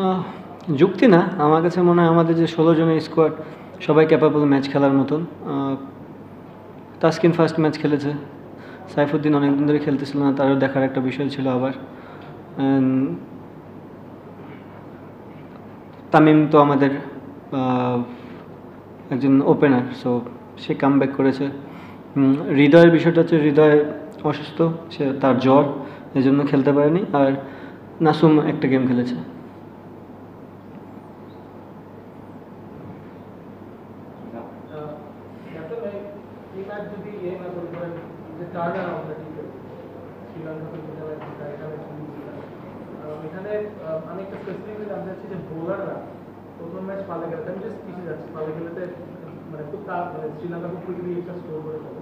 আহ, যুক্তি না, আমার কাছে মনে হয় আমাদের যে 16 জনের স্কোয়াড সবাই ক্যাপাবল ম্যাচ খেলার মতন। তাসকিন ফার্স্ট ম্যাচ খেলেছে, সাইফুদ্দিন অনেকদিন ধরে খেলতেছিল না, তারও দেখার একটা বিষয় ছিল আবার। তামিম তো আমাদের একজন ওপেনার, সো সে কামব্যাক করেছে। হৃদয়ের বিষয়টা হচ্ছে হৃদয় অসুস্থ, সে তার জ্বর, এই জন্য খেলতে পারেনি। আর নাসুম একটা গেম খেলেছে। এখানে আমি একটা স্পেসিফিকলি জানতে চাচ্ছি যে বোলাররা প্রথম ম্যাচ পালে গেলে, আমি জাস্ট পিছিয়ে যাচ্ছি, পালে গেলেতে মানে খুব মানে শ্রীলঙ্কা খুব কুইকলি একটা স্কোর করে ফেলে,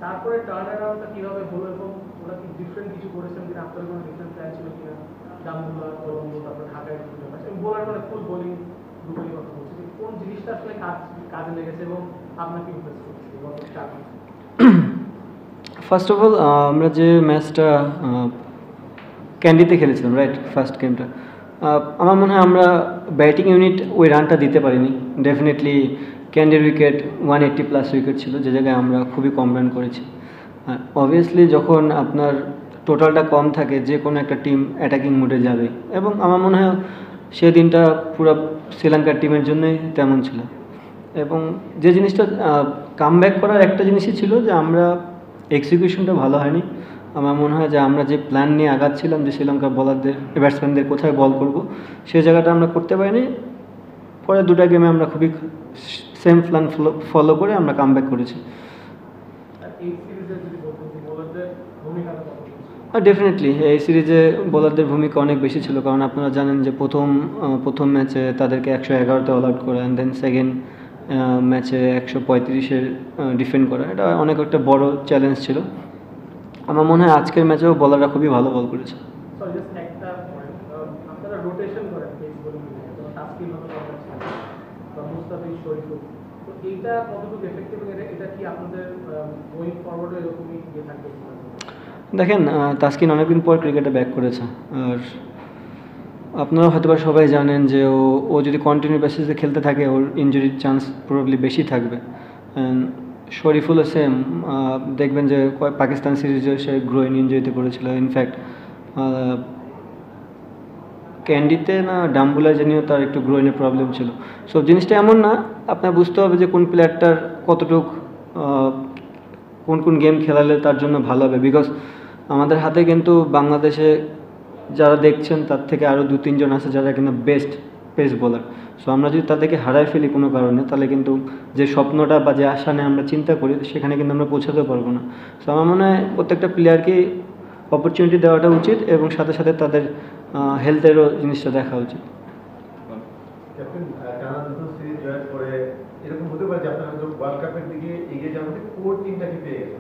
তারপরে টার্ন অ্যারাউন্ডটা কীভাবে হলো এবং ওরা কি ডিফারেন্ট কিছু করেছেন কিনা, আপনার কোনো ডিফারেন্ট প্ল্যান ছিল কিনা? জামুল্লাহ, কলম্বো, তারপরে ঢাকায় দুটো ম্যাচ এবং বোলার মানে ফুল বোলিং দুটোই কথা বলছি, যে কোন জিনিসটা আসলে কাজে লেগেছে এবং আপনাকে ইমপ্রেস করছে গত 4 মাস? ফার্স্ট অফ অল, আমরা যে ম্যাচটা ক্যান্ডিতে খেলেছিলাম, রাইট, ফার্স্ট গেমটা, আমার মনে হয় আমরা ব্যাটিং ইউনিট ওই রানটা দিতে পারিনি। ডেফিনেটলি ক্যান্ডির উইকেট 180+ উইকেট ছিল, যে জায়গায় আমরা খুবই কম রান করেছি। অবভিয়াসলি যখন আপনার টোটালটা কম থাকে, যে কোনো একটা টিম অ্যাটাকিং মুডে যাবে, এবং আমার মনে হয় সেই দিনটা পুরো শ্রীলঙ্কার টিমের জন্যই তেমন ছিল। এবং যে জিনিসটা কামব্যাক করার একটা জিনিসই ছিল যে আমরা এক্সিকিউশনটা ভালো হয়নি। আমার মনে হয় যে আমরা যে প্ল্যান নিয়ে আগাচ্ছিলাম যে শ্রীলঙ্কার বলারদের, ব্যাটসম্যানদের কোথায় বল করব, সেই জায়গাটা আমরা করতে পারিনি। পরে দুটা গেমে আমরা খুবই সেম প্ল্যান ফলো করে আমরা কামব্যাক করেছি। ডেফিনেটলি এই সিরিজে বোলারদের ভূমিকা অনেক বেশি ছিল, কারণ আপনারা জানেন যে প্রথম ম্যাচে তাদেরকে 111তে অল আউট করা, অ্যান্ড দেন সেকেন্ড ম্যাচে 135-এর ডিফেন্ড করা, এটা অনেক একটা বড় চ্যালেঞ্জ ছিল। আমার মনে হয় আজকের ম্যাচেও বোলাররা খুবই ভালো বল করেছে। দেখেন, তাসকিন অনেকদিন পর ক্রিকেটে ব্যাক করেছে, আর আপনারা হয়তো বা সবাই জানেন যে ও যদি কন্টিনিউ বেসিসে খেলতে থাকে, ওর ইনজুরির চান্স প্রবাবলি বেশি থাকবে। শরীফুলও সেম, দেখবেন যে পাকিস্তান সিরিজে সে গ্রোইন ইনজুরিতে পড়েছিল। ইনফ্যাক্ট ক্যান্ডিতে না ডাম্বুলায় জানিও তার একটু গ্রোইনের প্রবলেম ছিল। সো জিনিসটা এমন না, আপনার বুঝতে হবে যে কোন প্লেয়ারটার কতটুক কোন গেম খেলালে তার জন্য ভালো হবে। বিকজ আমাদের হাতে কিন্তু বাংলাদেশে যারা দেখছেন তার থেকে আরও 2-3 জন আছে যারা কিন্তু বেস্ট পেস বোলার। সো আমরা যদি তাদেরকে হারাই ফেলি কোনো কারণে, তাহলে কিন্তু যে স্বপ্নটা বা যে আশা নিয়ে আমরা চিন্তা করি, সেখানে কিন্তু আমরা পৌঁছাতে পারবো না। সো আমার মনে হয় প্রত্যেকটা প্লেয়ারকে অপরচুনিটি দেওয়াটা উচিত, এবং সাথে সাথে তাদের হেলথেরও জিনিসটা দেখা উচিত। এরকম হতে পারে যে আপনারা ওয়ার্ল্ড কাপের দিকে এগিয়ে যাওয়ার মধ্যে কোর টিমটাকে পেয়ে গেছে,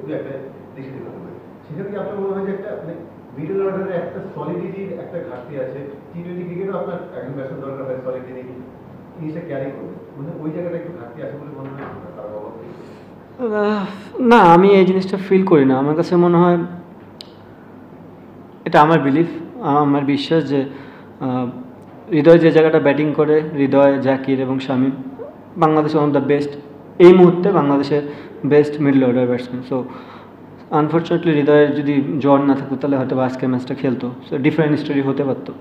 দু একটা দেশে দিতে হবে, সেখানে কি আপনার মনে হয় যে একটা মিডল অর্ডারের একটা সলিডিটির একটা ঘাটতি আছে? টি-20 ক্রিকেটও আপনার একজন ব্যাটসম্যান দরকার হয় সলিডিটি, জিনিসটা ক্যারি করবে, মানে ওই জায়গাটা একটু ঘাটতি আছে বলে মনে হয় তার বাবা? না, আমি এই জিনিসটা ফিল করি না। আমার কাছে মনে হয়, এটা আমার বিলিফ, আমার বিশ্বাস যে হৃদয় যে জায়গাটা ব্যাটিং করে, হৃদয়, জাকির এবং শামীম বাংলাদেশের ওয়ান অফ দ্য বেস্ট, এই মুহূর্তে বাংলাদেশের best middle order batsman. So unfortunately হৃদয়ের যদি জ্বর না থাকতো, তাহলে হয়তো আজকের ম্যাচটা খেলতো, সো ডিফারেন্ট স্টোরি হতে পারতো।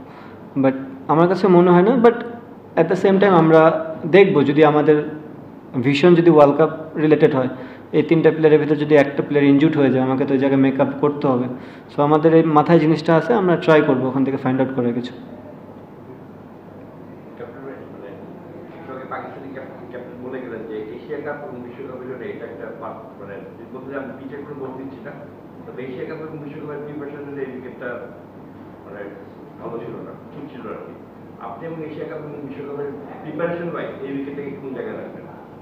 বাট আমার কাছে মনে হয় না। But at the same time আমরা দেখবো, যদি আমাদের ভিশন যদি ওয়ার্ল্ড কাপ রিলেটেড হয়, এই 3টা প্লেয়ারের ভিতরে যদি একটা প্লেয়ার ইনজুড হয়ে যায়, আমাকে তো ওই জায়গায় মেকআপ করতে হবে। সো আমাদের এই মাথায় জিনিসটা আছে, আমরা ট্রাই করবো ওখান থেকে ফাইন্ড আউট করার কিছু।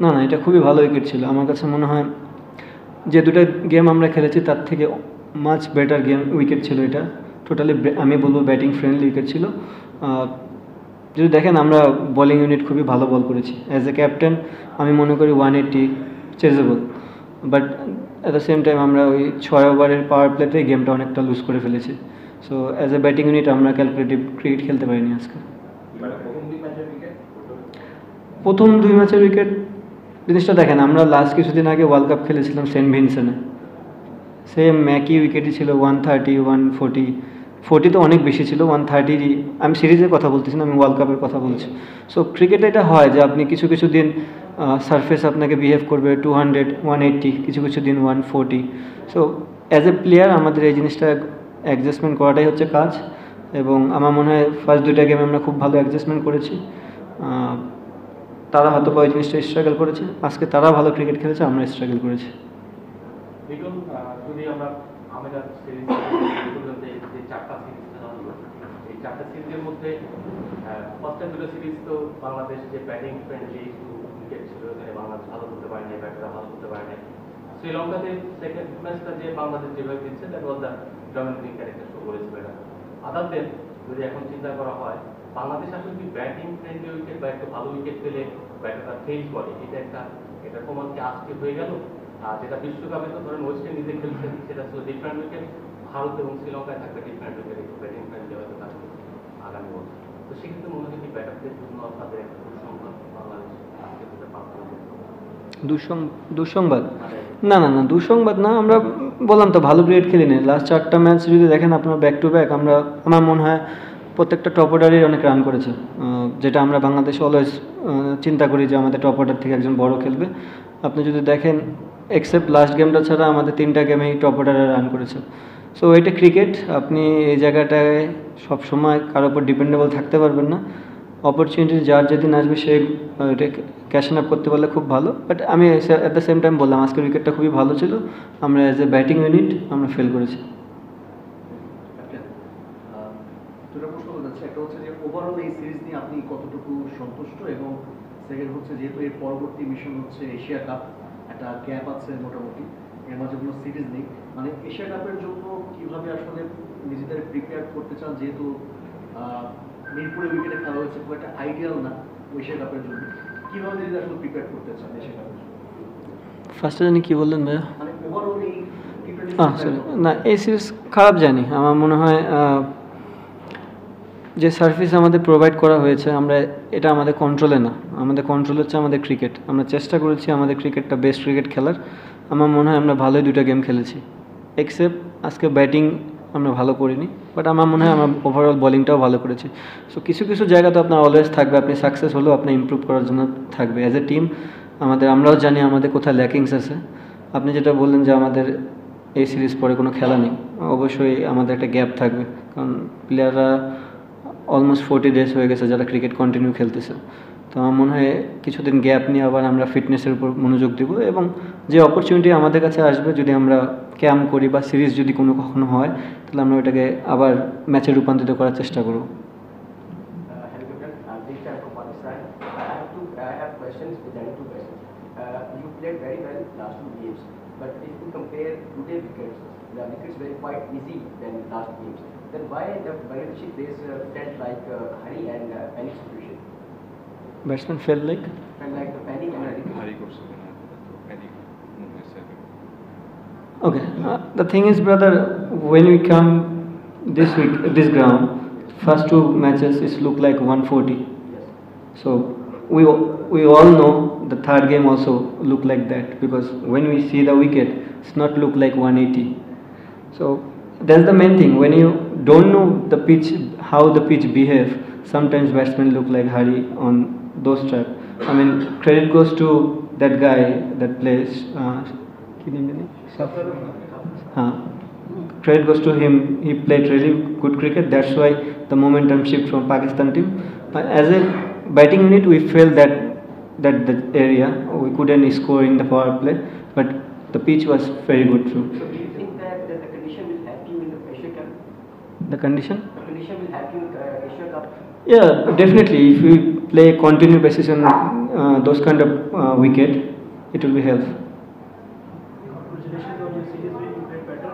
না না, এটা খুবই ভালো উইকেট ছিল। আমার কাছে মনে হয় যে দুটো গেম আমরা খেলেছি তার থেকে মাচ বেটার উইকেট ছিল এটা। টোটালি আমি বলবো ব্যাটিং ফ্রেন্ডলি উইকেট ছিল। যদি দেখেন, আমরা বোলিং ইউনিট খুবই ভালো বল করেছি। অ্যাজ এ ক্যাপ্টেন আমি মনে করি 180 chasable, but at the same time আমরা ওই 6 ওভারের পাওয়ার প্লেতেই গেমটা অনেকটা লুজ করে ফেলেছি। So as a batting unit আমরা ক্যালকুলেটিভ ক্রিকেট খেলতে পারিনি আজকে। প্রথম 2 ম্যাচের উইকেট জিনিসটা দেখেন, আমরা লাস্ট কিছুদিন আগে ওয়ার্ল্ড কাপ খেলেছিলাম সেন্ট ভিনসেন্টে, সেম একই উইকেটই ছিল 130 140, 40 তো অনেক বেশি ছিল, 130। আমি সিরিজের কথা বলতেছি না, আমি ওয়ার্ল্ড কাপের কথা বলছি। সো ক্রিকেটে এটা হয় যে আপনি কিছু কিছু দিন সারফেস আপনাকে বিহেভ করবে 200 180, কিছু কিছু দিন 140। সো অ্যাজ এ প্লেয়ার আমাদের এই জিনিসটা অ্যাডজাস্টমেন্ট করাটাই হচ্ছে কাজ, এবং আমার মনে হয় ফার্স্ট 2টা গেমে আমরা খুব ভালো অ্যাডজাস্টমেন্ট করেছি। তারা হয়তো ওই জিনিসটা স্ট্রাগল করেছে, আজকে তারা ভালো ক্রিকেট খেলেছে, আমরা স্ট্রাগল করেছি। দেখুন, যদি আমরা আমাদের সিরিজ যে 4টা সিরিজ খেলা হলো, এই 4টা সিরিজের মধ্যে ফার্স্ট 2টা সিরিজ তো বাংলাদেশ যে ব্যাটিং ফ্রেন্ডলি উইকেট ছিল, এখানে বাংলাদেশ ভালো করতে পারে নাই, ব্যাটাররা ভালো করতে পারে নাই। শ্রীলঙ্কাতে সেকেন্ড ম্যাচটা যে বাংলাদেশ যেভাবে দিচ্ছে, that was the dominating character show করেছে ব্যাটার। আদার দেন যদি এখন চিন্তা করা হয়, বাংলাদেশ আসলে কি ব্যাটিং ফ্রেন্ডলি উইকেট বা একটু ভালো উইকেট পেলে ব্যাটাররা ফেল করে, এটা প্রমাণ কি আজকে হয়ে গেল? আর যেটা বিশ্বকাপে তো ধরেন ওয়েস্ট ইন্ডিজে খেলছেন, সেটা ছিল ডিফারেন্ট উইকেট, ভারত এবং শ্রীলঙ্কায় থাকবে ডিফারেন্ট উইকেট, একটু ব্যাটিং ফ্রেন্ডলি হয়তো থাকবে আগামী বছর। তো সেক্ষেত্রে মনে হয় কি ব্যাটারদের জন্য আপনাদের একটা দুঃসংবাদ বাংলাদেশ আজকে যেটা পারফরমেন্স দুঃসংবাদ না, না, না, দুঃসংবাদ না। আমরা বললাম তো ভালো ক্রিকেট খেলি না। লাস্ট 4টা ম্যাচ যদি দেখেন আপনার ব্যাক টু ব্যাক, আমার মনে হয় প্রত্যেকটা টপ অর্ডারই অনেক রান করেছে, যেটা আমরা বাংলাদেশে অলওয়েজ চিন্তা করি যে আমাদের টপ অর্ডার থেকে একজন বড় খেলবে। আপনি যদি দেখেন এক্সেপ্ট লাস্ট গেমটা ছাড়া আমাদের 3টা গেমেই টপ অর্ডারে রান করেছে। সো এটা ক্রিকেট, আপনি এই জায়গাটায় সবসময় কারোর উপর ডিপেন্ডেবল থাকতে পারবেন না। অপরচুনিটি যার যেদিন আসবে সে ক্যাশ আপ করতে পারলে খুব ভালো। বাট আমি অ্যাট দ্য সেম টাইম বললাম আজকের উইকেটটা খুবই ভালো ছিল, আমরা অ্যাজ এ ব্যাটিং ইউনিট আমরা ফেল করেছি। দুটো প্রশ্ন যাচ্ছে, একটা হচ্ছে যে ওভারঅল এই সিরিজ নিয়ে আপনি কতটুকু সন্তুষ্ট, এবং সেকেন্ড হচ্ছে যেহেতু এর পরবর্তী মিশন হচ্ছে এশিয়া কাপ, একটা গ্যাপ আছে মোটামুটি, এর মাঝে কোনো সিরিজ নেই, মানে এশিয়া কাপের জন্য কিভাবে আসলে নিজেদের প্রিপেয়ার করতে চান, যেহেতু মিরপুরে উইকেটে খেলা হয়েছে, খুব একটা আইডিয়াল না এশিয়া কাপের জন্য, কিভাবে নিজেদের আসলে প্রিপেয়ার করতে চান এশিয়া কাপের জন্য? ফার্স্টে জানি কী বললেন ভাইয়া? মানে ওভারঅল এই সরি, না, এই সিরিজ খারাপ জানি। আমার মনে হয় যে সার্ভিস আমাদের প্রোভাইড করা হয়েছে, এটা আমাদের কন্ট্রোলে না। আমাদের কন্ট্রোল হচ্ছে আমাদের ক্রিকেট। আমরা চেষ্টা করেছি আমাদের ক্রিকেটটা বেস্ট ক্রিকেট খেলার। আমার মনে হয় আমরা ভালোই 2টা গেম খেলেছি, এক্সেপ্ট আজকে ব্যাটিং আমরা ভালো করিনি, বাট আমার মনে হয় আমরা ওভারঅল বোলিংটাও ভালো করেছি। সো কিছু কিছু জায়গা তো আপনার অলওয়েজ থাকবে, আপনি সাকসেস হলেও আপনি ইমপ্রুভ করার জন্য থাকবে। অ্যাজ এ টিম আমরাও জানি আমাদের কোথায় ল্যাকিংস আছে। আপনি যেটা বললেন যে আমাদের এই সিরিজ পরে কোনো খেলা নেই, অবশ্যই আমাদের একটা গ্যাপ থাকবে, কারণ প্লেয়াররা অলমোস্ট 40 ডেজ হয়ে গেছে যারা ক্রিকেট কন্টিনিউ খেলতেছে। তো আমার মনে হয় কিছুদিন গ্যাপ নিয়ে আবার আমরা ফিটনেসের উপর মনোযোগ দিব, এবং যে অপরচুনিটি আমাদের কাছে আসবে, যদি আমরা ক্যাম্প করি বা সিরিজ যদি কখনো হয়, তাহলে আমরা ওটাকে আবার ম্যাচে রূপান্তরিত করার চেষ্টা করব। You played very well last 2 games, but if you compare today's wickets, the wickets were quite easy than last games. Then why the Bangladeshi players felt like hurry and panic situation? Batsman felt like The panic and Hari করছে না, তো panic মনে হয়েছে। okay. The thing is, brother, when we come this ground, first 2 matches it look like 140. yes. So we all know the third game also look like that, because when we see the wicket, it's not look like 180. So that's the main thing. When you don't know the pitch, how the pitch behave, sometimes batsmen look like hurry on those track. I mean, credit goes to that guy that plays. Credit goes to him. He played really good cricket. That's why the momentum shift from Pakistan team. As a batting unit, we felt that the area we couldn't score in the power play, but the pitch was very good too. So do you think that the condition will help you in the Asia Cup? The condition? The condition will help you in the Asia Cup? Yeah, definitely. If we play continuous basis on those kind of wicket, it will be help. Congratulations on your series win, you played better.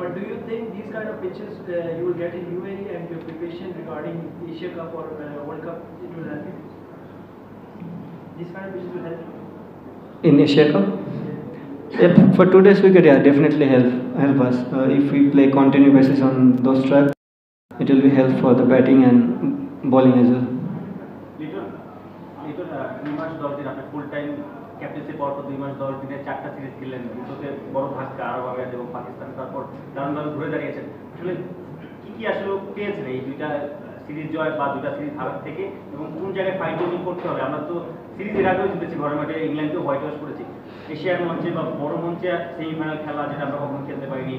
But do you think these kind of pitches you will get in UAE, and your preparation regarding Asia Cup or World Cup, it will help you? These kind of pitches will help you? In Asia Cup? Yeah, for today's wicket, yeah, definitely help us. If we play continuous basis on those tracks, it will be help for the batting and bowling as well. Little, পরপর 2 মাস 10 দিনে 4টা series খেললেন, দুটোতে বড় ধাক্কা আরব আমিরাত এবং পাকিস্তান, তারপর দারুণভাবে ঘুরে দাঁড়িয়েছেন। আসলে কি আসলে পেয়েছেন এই দুইটা সিরিজ জয় বা দুটা সিরিজ হারার থেকে, এবং কোন জায়গায় ফাইন টিউনিং করতে হবে? আমরা তো সিরিজের আগেও জিতেছি ঘরের মাঠে, ইংল্যান্ডকেও হোয়াইট ওয়াশ করেছি, এশিয়ার মঞ্চে বা বড় মঞ্চে সেমিফাইনাল খেলা যেটা আমরা কখনো খেলতে পারিনি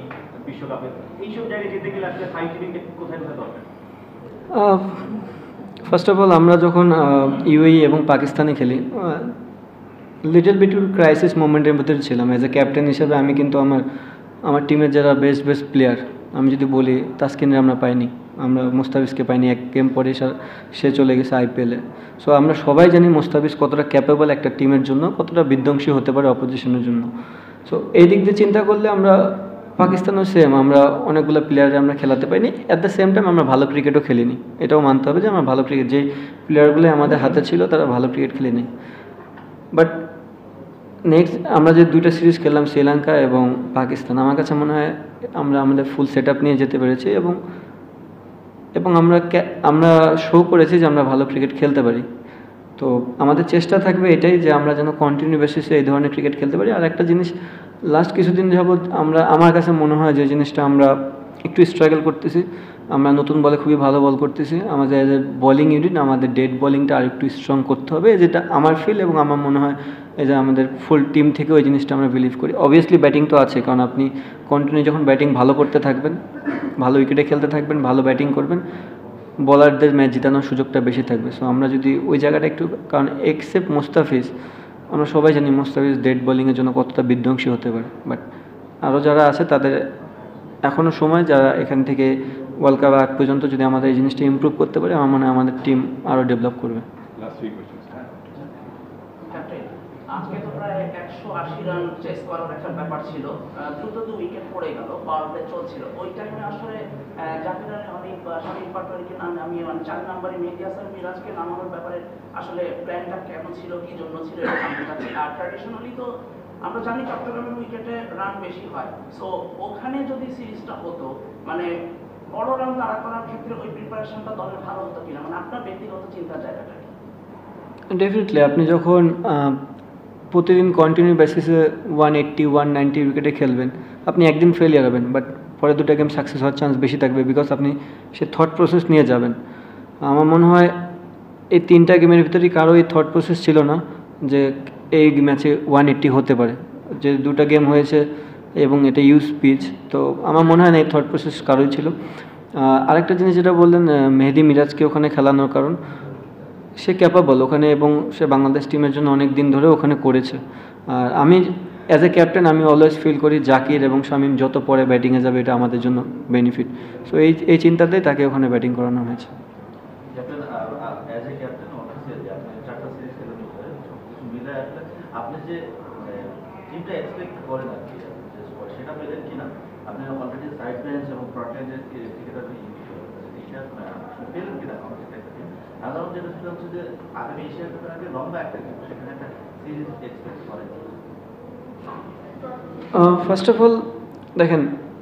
বিশ্বকাপে, এইসব জায়গায় যেতে গেলে আসলে ফাইন টিউনিংটা কোথায় কোথায় দরকার? ফার্স্ট অফ অল আমরা যখন ইউএই এবং পাকিস্তানে খেলি, লিটল বিট ক্রাইসিস মোমেন্টের ভিতরে ছিলাম। অ্যাজ এ ক্যাপ্টেন হিসেবে আমি কিন্তু আমার টিমের যারা বেস্ট প্লেয়ার, আমি যদি বলি তাসকিনের আমরা পাইনি, আমরা মোস্তাফিজকে পাইনি, এক গেম পরে সে চলে গেছে আইপিএলে। সো আমরা সবাই জানি মোস্তাফিজ কতটা ক্যাপেবল একটা টিমের জন্য, কতটা বিধ্বংসী হতে পারে অপোজিশনের জন্য। সো এই দিক দিয়ে চিন্তা করলে আমরা পাকিস্তানও সেম, আমরা অনেকগুলো প্লেয়ারে আমরা খেলাতে পারিনি। অ্যাট দ্য সেম টাইম আমরা ভালো ক্রিকেটও খেলিনি, এটাও মানতে হবে যে আমরা ভালো ক্রিকেট, যে প্লেয়ারগুলো আমাদের হাতে ছিল তারা ভালো ক্রিকেট খেলেনি। বাট নেক্সট আমরা যে দুইটা সিরিজ খেললাম, শ্রীলঙ্কা এবং পাকিস্তান, আমার কাছে মনে হয় আমরা আমাদের ফুল সেট আপ নিয়ে যেতে পেরেছি এবং আমরা শো করেছি যে আমরা ভালো ক্রিকেট খেলতে পারি। তো আমাদের চেষ্টা থাকবে এটাই যে আমরা যেন কন্টিনিউ বেসিসে এই ধরনের ক্রিকেট খেলতে পারি। আর একটা জিনিস, লাস্ট কিছুদিন যাবৎ আমার কাছে মনে হয় যে জিনিসটা আমরা একটু স্ট্রাগল করতেছি। আমরা নতুন বলে খুবই ভালো বল করতেছি, আমাদের বোলিং ইউনিট, আমাদের ডেড বোলিংটা আর একটু স্ট্রং করতে হবে, যেটা আমার ফিল এবং আমার মনে হয় এই যে আমাদের ফুল টিম থেকে ওই জিনিসটা আমরা বিলিভ করি। অবভিয়াসলি ব্যাটিং তো আছে, কারণ আপনি কন্টিনিউ যখন ব্যাটিং ভালো করতে থাকবেন, ভালো উইকেটে খেলতে থাকবেন, ভালো ব্যাটিং করবেন, বলারদের ম্যাচ জেতানোর সুযোগটা বেশি থাকবে। সো আমরা যদি ওই জায়গাটা একটু, কারণ এক্সেপ্ট মোস্তাফিজ, আমরা সবাই জানি মোস্তাফিজ ডেড বোলিংয়ের জন্য কতটা বিধ্বংসী হতে পারে, বাট আরও যারা আছে তাদের এখনও সময়, যারা এখান থেকে ওয়ার্ল্ড কাপ আগ পর্যন্ত যদি আমাদের এই জিনিসটা ইমপ্রুভ করতে পারে, আমার মনে হয় আমাদের টিম আরও ডেভেলপ করবে। Last 3 questions. ক্যাপ্টেন, আজকে তো প্রায় 180 রান চেস করার একটা ব্যাপার ছিল, দ্রুত 2 উইকেট পড়ে গেল, পাওয়ার প্লে চলছিল। ওই টাইমে আসলে জাকির আলী অনেক শামীম পাটোয়ারিকে নামিয়ে, মানে 4 নম্বরে মেহেদী হাসান মিরাজকে নামানোর ব্যাপারে আসলে প্ল্যানটা কেন ছিল, কি জন্য ছিল, এটা জানতে চাচ্ছি। আর ট্র্যাডিশনালি তো আমরা জানি চট্টগ্রামের উইকেটে রান বেশি হয়, সো ওখানে যদি সিরিজটা হতো, মানে বড় রান তাড়া করার ক্ষেত্রে ওই প্রিপারেশনটা দলের ভালো হতো কিনা, মানে আপনার ব্যক্তিগত চিন্তার জায়গাটা কি? ডেফিনেটলি আপনি যখন প্রতিদিন কন্টিনিউ বেসিসে 180 190 উইকেটে খেলবেন, আপনি একদিন ফেলিয়ার হবেন, বাট পরে দুটো গেম সাকসেস হওয়ার চান্স বেশি থাকবে, বিকজ আপনি সে থট প্রসেস নিয়ে যাবেন। আমার মনে হয় এই 3টা গেমের ভিতরেই কারো এই থট প্রসেস ছিল না যে এই ম্যাচে 180 হতে পারে। যে 2টা গেম হয়েছে এবং এটা ইউজ পিচ, তো আমার মনে হয় না এই থট প্রসেস কারোই ছিল। আরেকটা জিনিস যেটা বললেন, মেহেদী মিরাজকে ওখানে খেলানোর কারণ, সে ক্যাপাবল ওখানে এবং সে বাংলাদেশ টিমের জন্য অনেক দিন ধরে ওখানে করেছে। আর আমি অ্যাজ এ ক্যাপ্টেন আমি অলওয়েজ ফিল করি জাকির এবং শামীম যত পরে ব্যাটিংয়ে যাবে এটা আমাদের জন্য বেনিফিট। সো এই চিন্তাতেই তাকে ওখানে ব্যাটিং করানো হয়েছে। Captain, as a captain officially আপনি 4টা সিরিজ খেলেন, সবকিছু মিলে আসলে আপনি যে টিমটা এক্সপেক্ট করেন আর কি, সেটা পেলেন কিনা? আপনি অলরেডি সাইড বেঞ্চ এবং ফ্রন্ট এন্ডের ক্রিকেটার এইটা পেলেন কিনা আমাদের একটা টিম? সাধারণত যেটা সেটা হচ্ছে যে আগামী এশিয়া কাপের আগে লম্বা একটা টিম, সেখানে একটা সিরিজ এক্সপেক্ট করেন। ফার্স্ট অফ অল দেখেন,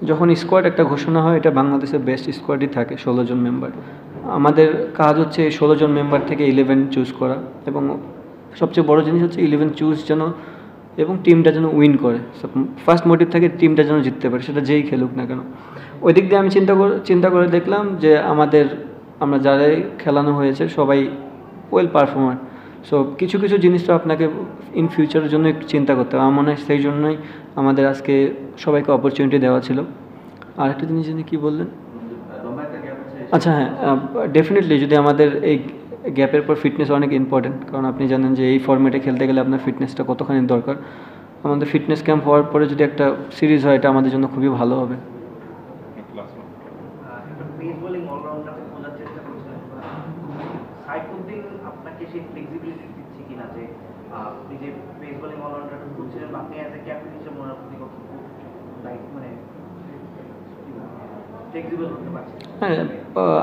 যখন স্কোয়াড একটা ঘোষণা হয়, এটা বাংলাদেশের বেস্ট স্কোয়াডই থাকে, 16 জন মেম্বার। আমাদের কাজ হচ্ছে এই 16 জন মেম্বার থেকে 11 চুজ করা, এবং সবচেয়ে বড় জিনিস হচ্ছে 11 চুজ যেন এবং টিমটা যেন উইন করে। ফার্স্ট মোটিভ থাকে টিমটা যেন জিততে পারে, সেটা যেই খেলুক না কেন। ওই দিক দিয়ে আমি চিন্তা করে দেখলাম যে আমরা যারাই খেলানো হয়েছে সবাই ওয়েল পারফর্মার। সো কিছু জিনিস তো আপনাকে ইন ফিউচারের জন্য একটু চিন্তা করতে হবে। আমার মনে হয় সেই জন্যই আমাদের আজকে সবাইকে অপরচুনিটি দেওয়া ছিল। আর একটা জিনিস যিনি কী বললেন, আচ্ছা হ্যাঁ, ডেফিনেটলি যদি আমাদের এই গ্যাপের পর ফিটনেস অনেক ইম্পর্টেন্ট, কারণ আপনি জানেন যে এই ফর্মেটে খেলতে গেলে আপনার ফিটনেসটা কতখানি দরকার। আমাদের ফিটনেস ক্যাম্প হওয়ার পরে যদি একটা সিরিজ হয়, এটা আমাদের জন্য খুবই ভালো হবে। পেস বোলিং অলরাউন্ডারকে খোঁজার চেষ্টা করছিলেন, সাইফুদ্দিন আপনাকে সেই ফ্লেক্সিবিলিটি দিচ্ছে কিনা, যে আপনি যে পেস বোলিং অলরাউন্ডারটা খুঁজছিলেন, আপনি অ্যাজ এ ক্যাপ্টেন হিসেবে মনে আপনি কত মানে ফ্লেক্সিবল হতে পারছেন? হ্যাঁ,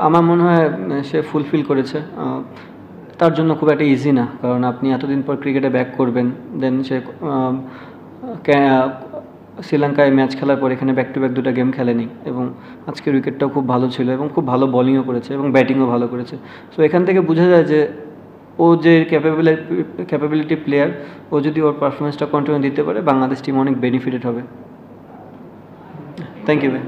আমার মনে হয় সে ফুলফিল করেছে। তার জন্য খুব একটা ইজি না, কারণ আপনি এতদিন পর ক্রিকেটে ব্যাক করবেন, দেন সে শ্রীলঙ্কায় ম্যাচ খেলার পর এখানে ব্যাক টু ব্যাক 2টা গেম খেলেনি, এবং আজকের উইকেটটাও খুব ভালো ছিল এবং খুব ভালো বোলিংও করেছে এবং ব্যাটিংও ভালো করেছে। সো এখান থেকে বোঝা যায় যে ও ও যে ক্যাপাবিলিটি প্লেয়ার, ও যদি ওর পারফরমেন্সটা কন্টিনিউ দিতে পারে বাংলাদেশ টিম অনেক বেনিফিটেড হবে। থ্যাংক ইউ ভাই।